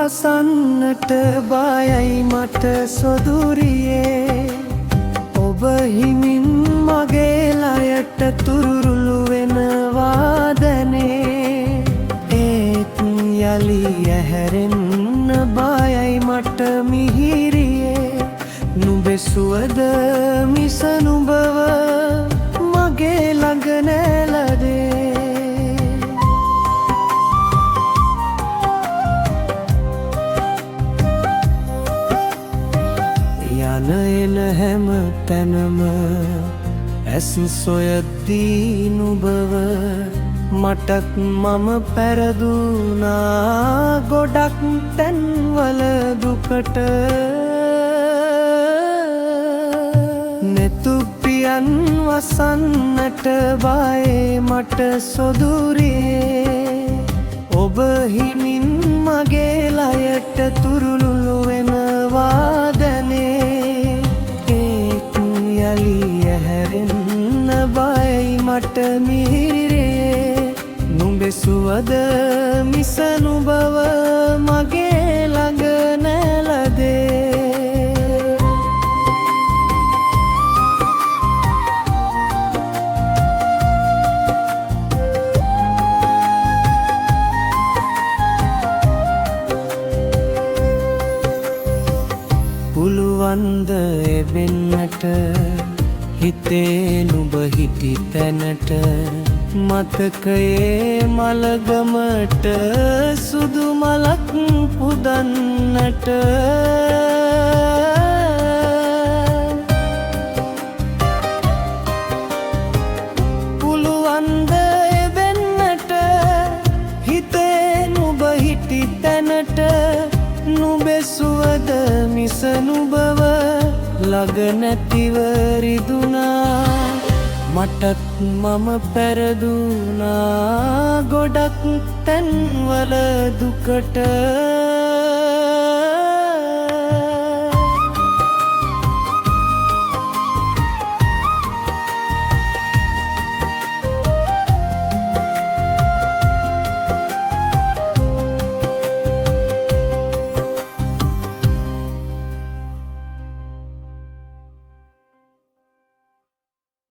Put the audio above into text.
වසන්නට බයයි මට සොදුරියේ ඔබ හිමින් මගේ ලයට තුරුරුළු වෙනවා දැනේ ඒත් යලි ඇහැරෙන්න බයයි මට මිහිරියේ නුඹේ සුවඳ මිස නුඹව මගේ ළඟ නැලදේ යන එන හැම තැනම ඇස් සොයද්දී නුඹව මටත් මම පැරදුනා ගොඩක් තැන්වල දුකට නෙතුපියන් වසන්නට බයේ මට සොදුරියේ ඔබ හිමින් මගේ ලයට තුරුළුළු වෙනවා දැනේ ඇහැරෙන්න බයයි මට මිහිරියේ නුඹේ සුවඳ මිස නුඹව මගේ ළඟ නැලදේ පුළුවන්ද එවෙන්නට හිතේ නුඹ හිටි තැනට මතකයේ මලගමට සුදු මලක් පුදන්නට පුළුවන්ද එවෙන්නට හිතේ නුඹ හිටි තැනට නුඹේ සුවඳ මිස නුඹව ළඟ නැතිව රිදුනා මටත් මම පැරදුනා ගොඩක් තැන්වල දුකට